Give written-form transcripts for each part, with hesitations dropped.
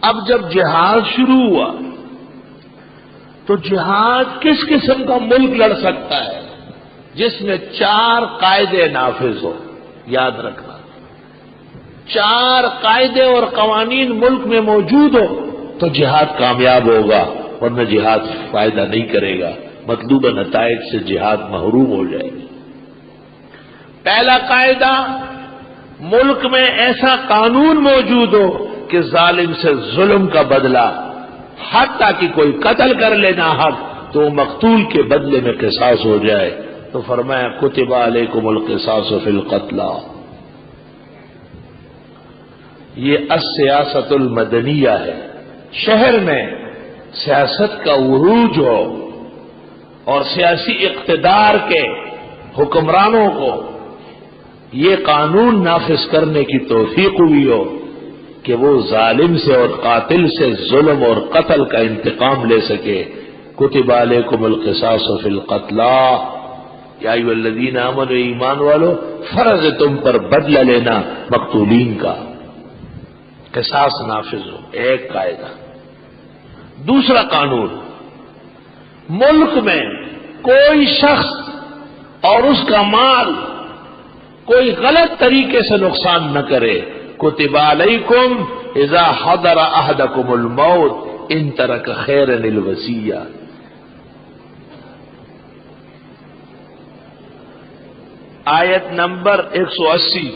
اب جب جہاد شروع ہوا تو جہاد کس قسم کا ملک لڑ سکتا ہے؟ جس میں 4 قاعدے نافذ ہو. یاد رکھنا، 4 قاعدے اور قوانین ملک میں موجود ہو تو جہاد کامیاب ہوگا، ورنہ جہاد فائدہ نہیں کرے گا، مطلوبہ نتائج سے جہاد محروم ہو جائے گی. پہلا قاعدہ، ملک میں ایسا قانون موجود ہو کہ ظالم سے ظلم کا بدلہ، حتیٰ کہ کوئی قتل کر لینا حق تو مقتول کے بدلے میں قصاص ہو جائے. تو فرمایا کتب علیکم القصاص فی القتلی. یہ السیاست المدنیہ ہے. شہر میں سیاست کا عروج ہو اور سیاسی اقتدار کے حکمرانوں کو یہ قانون نافذ کرنے کی توفیق ہوئی ہو کہ وہ ظالم سے اور قاتل سے ظلم اور قتل کا انتقام لے سکے. کتب علیکم القصاص فی القتلی یا ایھا الذین آمنوا، ایمان والو، فرض تم پر بدلہ لینا مقتولین کا، قصاص نافذ ہو. ایک قاعدہ. دوسرا قانون، ملک میں کوئی شخص اور اس کا مال کوئی غلط طریقے سے نقصان نہ کرے. کتب علیکم اذا حضر احدکم الموت ان ترک خیرا الوصیہ. آیت نمبر 180.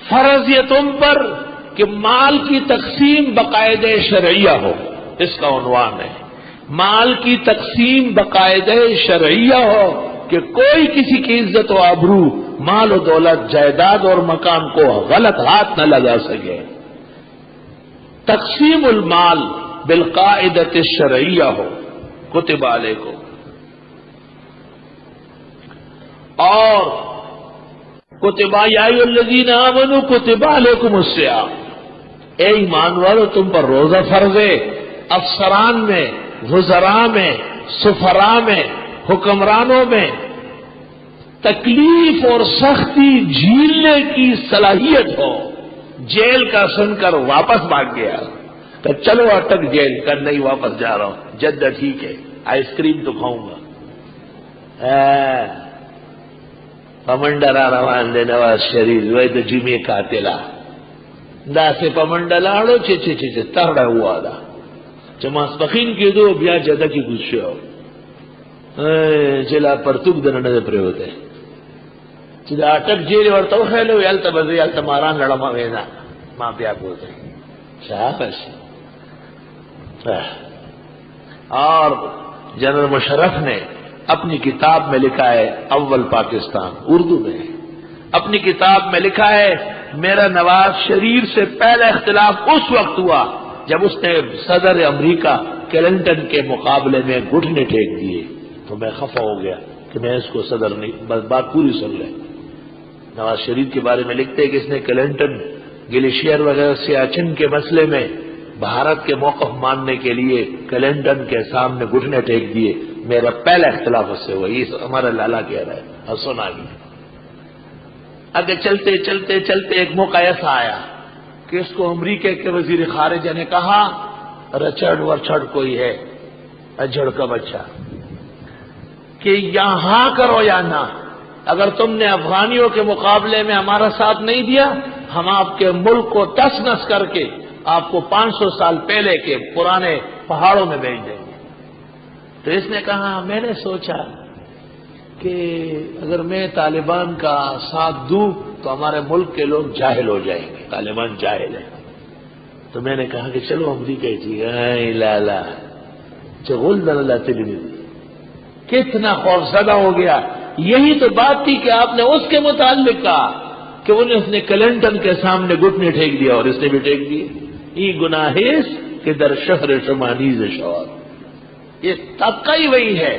فرض یہ تم پر کہ مال کی تقسیم باقاعدہ شرعیہ ہو، اس کا عنوان ہے. مال کی تقسیم باقاعدہ شرعیہ ہو کہ کوئی کسی کی عزت و آبرو، مال و دولت، جائیداد اور مکان کو غلط ہاتھ نہ لگا سکے. تقسیم المال بالقاعدۃ الشرعیہ ہو. کتب علیکم. اور کتب یا ایھا الذین آمنوا کتب علیکم الصیام. اے ایمان والو، تم پر روزہ فرض ہے. افسران میں، وزراء میں، سفراء میں، حکمرانوں میں تکلیف اور سختی جھیلنے کی صلاحیت ہو. جیل کا سن کر واپس بھاگ گیا تو چلو اٹک جیل کر، نہیں واپس جا رہا ہوں، جدہ ٹھیک ہے، آئس کریم تو کھاؤں گا. پمنڈرا روان دے نواز شریف وے تو جمعے قاتلا دا سے پمنڈلاڑو چے چے چے چے ترڑا ہوا دا چماس پخین کی دو بیا جدہ کی گزشے ہو چلا پرتوک دننے دے پرے ہوتے چلا اٹک جیلی ورطاو خیلو یالتا بزی یالتا ماران لڑما وینا ماں بیا بولتے شاہش. اور جنرل مشرف نے اپنی کتاب میں لکھا ہے، اول پاکستان اردو میں اپنی کتاب میں لکھا ہے، میرا نواز شریف سے پہلا اختلاف اس وقت ہوا جب اس نے صدر امریکہ کلنٹن کے مقابلے میں گھٹنے ٹیک دیے تو میں خفا ہو گیا کہ میں اس کو صدر نہیں. بس بات پوری سن لیں. نواز شریف کے بارے میں لکھتے ہیں کہ اس نے کلنٹن، گلیشیئر وغیرہ سیاچن کے مسئلے میں بھارت کے موقف ماننے کے لیے کلنٹن کے سامنے گھٹنے ٹیک دیے. میرا پہلا اختلاف اس سے ہوا. یہ ہمارا لالا کہہ رہا ہے اور سنا گیا. آگے چلتے چلتے چلتے ایک موقع ایسا آیا کہ اس کو امریکہ کے وزیر خارجہ نے کہا، رچڑ ورچڑ کوئی ہے اجڑ کا بچہ، کہ یہاں کرو یا نہ، اگر تم نے افغانیوں کے مقابلے میں ہمارا ساتھ نہیں دیا ہم آپ کے ملک کو تس نس کر کے آپ کو 500 سال پہلے کے پرانے پہاڑوں میں بھیج دیں گے. تو اس نے کہا میں نے سوچا کہ اگر میں طالبان کا ساتھ دوں تو ہمارے ملک کے لوگ جاہل ہو جائیں گے، طالبان جاہل ہیں. تو میں نے کہا کہ چلو امریکہ جی لالا چغل دلالہ تلمی کتنا خوفزدہ ہو گیا. یہی تو بات تھی کہ آپ نے اس کے متعلق کہا کہ اس نے کلنٹن کے سامنے گھٹنے ٹھیک دیا اور اس نے بھی ٹھیک دیے. یہ گناہیس کہ در شہر شمانیز شور. یہ طبقہ ہی وہی ہے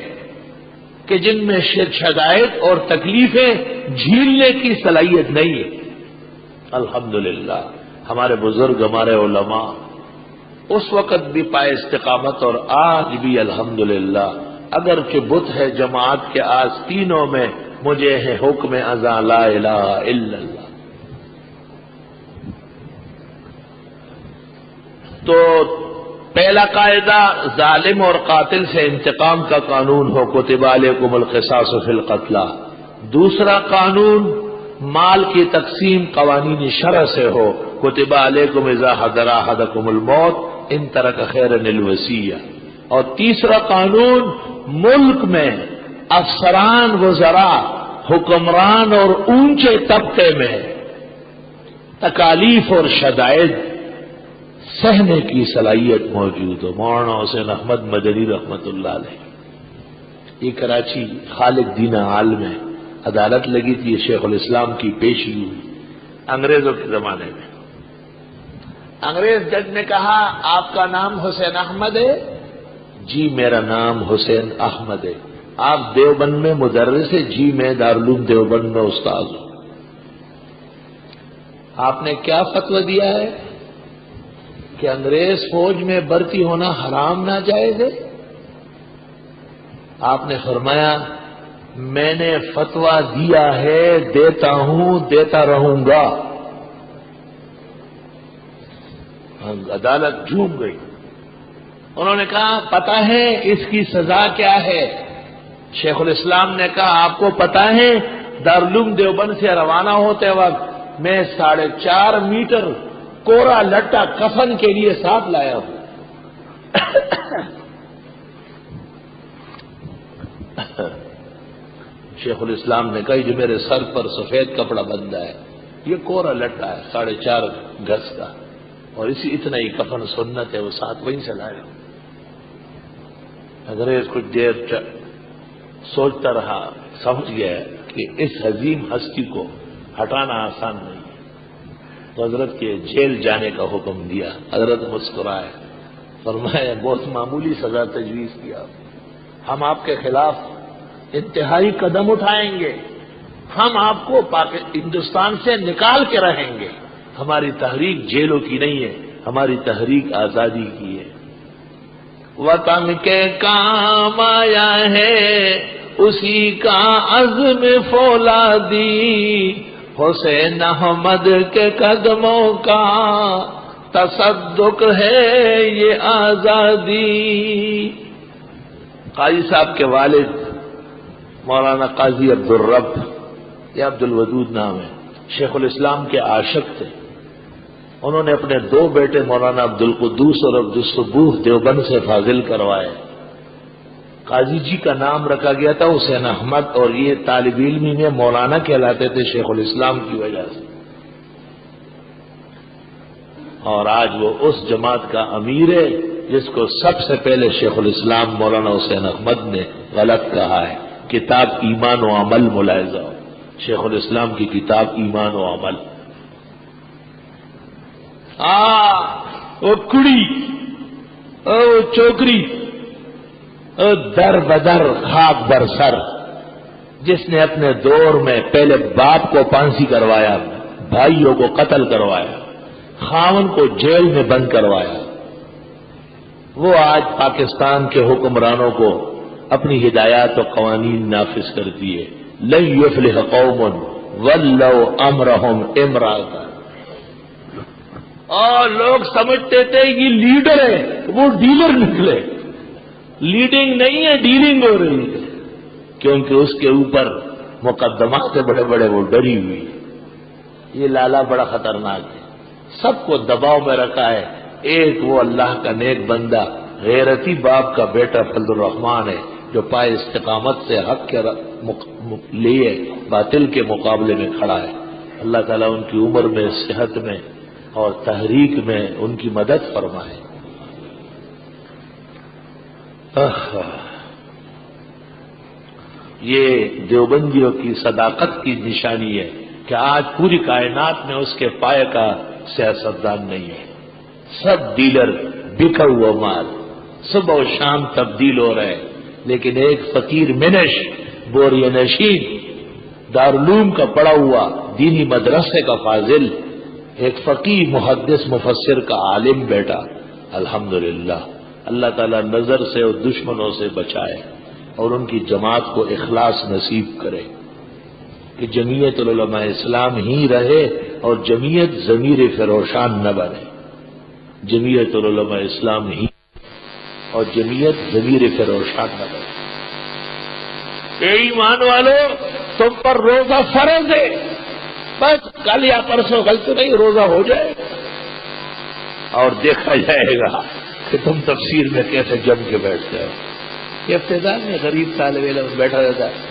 کہ جن میں شدائد اور تکلیفیں جھیلنے کی صلاحیت نہیں ہے. الحمدللہ ہمارے بزرگ، ہمارے علماء اس وقت بھی پائے استقامت اور آج بھی الحمدللہ اگرچہ بت ہے جماعت کے آستینوں میں مجھے ہے حکم ازاں لا الہ الا اللہ. تو پہلا قاعدہ ظالم اور قاتل سے انتقام کا قانون ہو، کتب علیکم القصاص فی القتلی۔ دوسرا قانون مال کی تقسیم قوانین شرع سے ہو، کتب علیکم اذا حضر احدکم الموت ان ترک خیرا الوصیہ۔ اور تیسرا قانون ملک میں افسران وزراء، حکمران اور اونچے طبقے میں تکالیف اور شدائد سہنے کی صلاحیت موجود ہو۔ مولانا حسین احمد مدنی رحمت اللہ علیہ، یہ کراچی خالد دینہ ہال میں عدالت لگی تھی، شیخ الاسلام کی پیشی ہوئی انگریزوں کے زمانے میں۔ انگریز جج نے کہا آپ کا نام حسین احمد ہے؟ جی میرا نام حسین احمد ہے۔ آپ دیوبند میں مدرس ہے؟ جی میں دارالعلوم دیوبند میں استاد ہوں۔ آپ نے کیا فتویٰ دیا ہے کہ انگریز فوج میں بھرتی ہونا حرام ناجائز ہے؟ آپ نے فرمایا میں نے فتویٰ دیا ہے، دیتا ہوں، دیتا رہوں گا۔ عدالت جھوم گئی۔ انہوں نے کہا پتہ ہے اس کی سزا کیا ہے؟ شیخ الاسلام نے کہا آپ کو پتہ ہے دارالعلوم دیوبند سے روانہ ہوتے وقت میں 4.5 میٹر کوڑا لٹا کفن کے لیے ساتھ لایا ہوں۔ شیخ الاسلام نے کہا جو میرے سر پر سفید کپڑا بندھا ہے یہ کوڑا لٹا ہے 4.5 گز کا، اور اتنا ہی کفن سنت ہے، وہ ساتھ وہیں سے لایا ہوں۔ انگریز کچھ دیر سوچتا رہا، سمجھ گیا کہ اس عظیم ہستی کو ہٹانا آسان نہیں ہے، تو حضرت کے جیل جانے کا حکم دیا۔ حضرت مسکرائے، فرمایا بہت معمولی سزا تجویز کیا، ہم آپ کے خلاف انتہائی قدم اٹھائیں گے، ہم آپ کو ہندوستان سے نکال کے رہیں گے۔ ہماری تحریک جیلوں کی نہیں ہے، ہماری تحریک آزادی کی ہے۔ وطن کے کام آیا ہے اسی کا عزم فولادی، حسین احمد کے قدموں کا تصدق ہے یہ آزادی۔ قاضی صاحب کے والد مولانا قاضی عبدالرب یا عبدالودود نام ہے، شیخ الاسلام کے عاشق تھے۔ انہوں نے اپنے 2 بیٹے مولانا عبدالقدوس اور عبدالصبوح دیوبند سے فاضل کروائے۔ قاضی جی کا نام رکھا گیا تھا حسین احمد، اور یہ طالب علمی میں مولانا کہلاتے تھے شیخ الاسلام کی وجہ سے، اور آج وہ اس جماعت کا امیر ہے جس کو سب سے پہلے شیخ الاسلام مولانا حسین احمد نے غلط کہا ہے۔ کتاب ایمان و عمل ملاحظہ، شیخ الاسلام کی کتاب ایمان و عمل۔ وہ کڑی، وہ چوکری، در بدر خاک بر سر، جس نے اپنے دور میں پہلے باپ کو پھانسی کروایا، بھائیوں کو قتل کروایا، خاون کو جیل میں بند کروایا، وہ آج پاکستان کے حکمرانوں کو اپنی ہدایات و قوانین نافذ کرتی ہے۔ لن یفلح قوم ولوا امرهم امرأة، اور لوگ سمجھتے تھے یہ لیڈر ہے، وہ ڈیلر نکلے۔ لیڈنگ نہیں ہے، ڈیلنگ ہو رہی ہے، کیونکہ اس کے اوپر مقدمات سے بڑے بڑے وہ ڈری ہوئی۔ یہ لالا بڑا خطرناک ہے، سب کو دباؤ میں رکھا ہے۔ ایک وہ اللہ کا نیک بندہ غیرتی باپ کا بیٹا فضل الرحمان ہے جو پائے استقامت سے حق کے لیے باطل کے مقابلے میں کھڑا ہے۔ اللہ تعالیٰ ان کی عمر میں، صحت میں اور تحریک میں ان کی مدد فرمائے۔ یہ دیوبندیوں کی صداقت کی نشانی ہے کہ آج پوری کائنات میں اس کے پائے کا سیاستدان نہیں ہے، سب ڈیلر، بکا ہوا مال، صبح و شام تبدیل ہو رہے، لیکن ایک فقیر منش بوریہ نشین دارالعلوم کا پڑھا ہوا دینی مدرسے کا فاضل، ایک فقیہ محدث مفسر کا عالم بیٹا، الحمدللہ اللہ تعالیٰ نظر سے اور دشمنوں سے بچائے اور ان کی جماعت کو اخلاص نصیب کرے کہ جمعیت العلماء اسلام ہی رہے اور جمعیت ضمیر فروشان نہ بنے۔ جمعیت العلماء اسلام نہیں، اور جمعیت ضمیر کے روشن نہ بنے۔ اے ایمان والو، تم پر روزہ فرض ہے، بس کل یا پرسوں، کل تو نہیں، روزہ ہو جائے اور دیکھا جائے گا کہ تم تفسیر میں کیسے جم کے بیٹھتے ہو۔ یہ ابتدا میں غریب طالب علم بیٹھا رہتا ہے،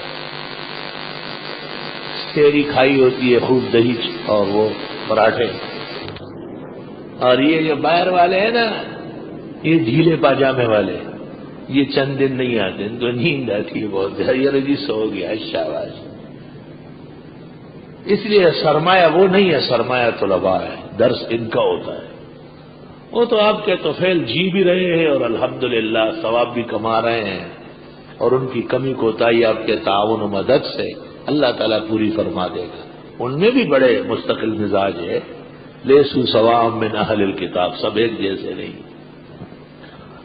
سیری کھائی ہوتی ہے خوب دہی اور وہ پراٹھے، اور یہ جو باہر والے ہیں نا، یہ ڈھیلے پاجامے والے، یہ چند دن نہیں آتے، ان کو نیند آتی ہے بہت، یہ جی سو گیا، شاباش۔ اس لیے سرمایہ وہ نہیں ہے، سرمایہ طلباء ہے، درس ان کا ہوتا ہے۔ وہ تو آپ کے توفیل جی بھی رہے ہیں اور الحمدللہ ثواب بھی کما رہے ہیں، اور ان کی کمی کوتاہی آپ کے تعاون و مدد سے اللہ تعالیٰ پوری فرما دے گا۔ ان میں بھی بڑے مستقل مزاج ہے، لیسوا سواء من اہل الکتاب، سب ایک جیسے نہیں،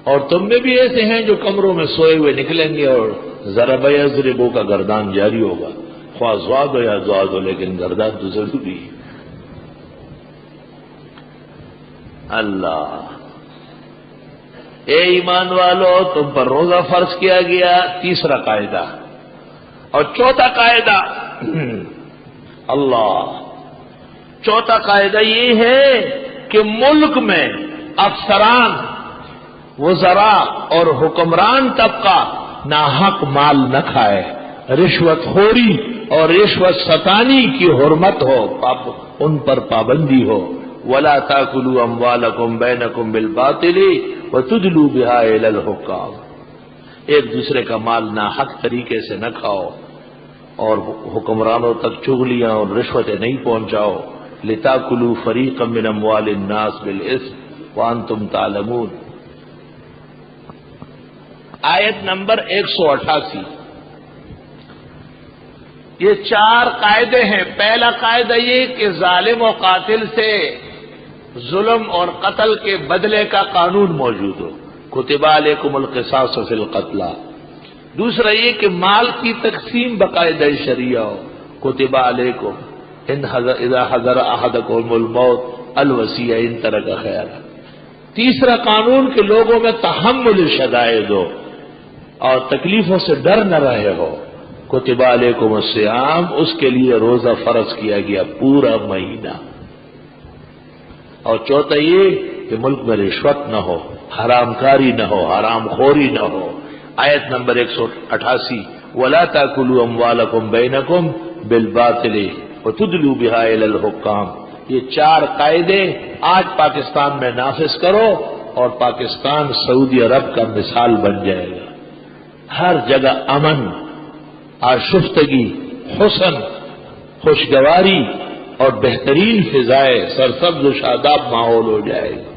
اور تم میں بھی ایسے ہیں جو کمروں میں سوئے ہوئے نکلیں گے اور ضرب یضربو کا گردان جاری ہوگا، خواہ زواد ہو یا زواد ہو، لیکن گردان تو ضروری ہے۔ اللہ، اے ایمان والو، تم پر روزہ فرض کیا گیا، تیسرا قاعدہ، اور چوتھا قاعدہ، اللہ، چوتھا قاعدہ یہ ہے کہ ملک میں افسران، وزراء اور حکمران طبقہ ناحق مال نہ کھائے، رشوت خوری اور رشوت ستانی کی حرمت ہو، ان پر پابندی ہو۔ وَلَا تَأْكُلُوا أَمْوَالَكُمْ بَيْنَكُمْ بِالْبَاطِلِ وَتُدْلُوا بِهَا إِلَى الْحُكَّامِ، ایک دوسرے کا مال ناحق طریقے سے نہ کھاؤ اور حکمرانوں تک چغلیاں اور رشوتیں نہیں پہنچاؤ۔ لِتَأْكُلُوا فَرِيقًا مِّنْ أَمْوَالِ النَّاسِ بِالْإِثْمِ وَأَنْتُمْ تَعْلَمُونَ۔ آیت نمبر 188۔ یہ چار قاعدے ہیں۔ پہلا قاعدہ یہ کہ ظالم و قاتل سے ظلم اور قتل کے بدلے کا قانون موجود ہو، کتب علیکم القصاص فی القتلى۔ دوسرا یہ کہ مال کی تقسیم باقاعدہ شریعہ ہو، کتب علیکم اذا حضر احدکم الموت الوصیہ ان ترک خیرا۔ تیسرا قانون کہ لوگوں میں تحمل الشدائد ہو اور تکلیفوں سے ڈر نہ رہے ہو، کتب علیکم الصیام، اس کے لیے روزہ فرض کیا گیا پورا مہینہ۔ اور چوتھا یہ کہ ملک میں رشوت نہ ہو، حرام کاری نہ ہو، حرام خوری نہ ہو۔ آیت نمبر 188، وَلَا تَأْكُلُوا أَمْوَالَكُمْ بَيْنَكُمْ بِالْبَاطِلِ وَتُدْلُوا بِهَا إِلَى الْحُكَّامِ۔ یہ چار قاعدے آج پاکستان میں نافذ کرو اور پاکستان سعودی عرب کا مثال بن جائے گا۔ ہر جگہ امن، آشفتگی، حسن، خوشگواری اور بہترین فضائے، سرسبز و شاداب ماحول ہو جائے گا۔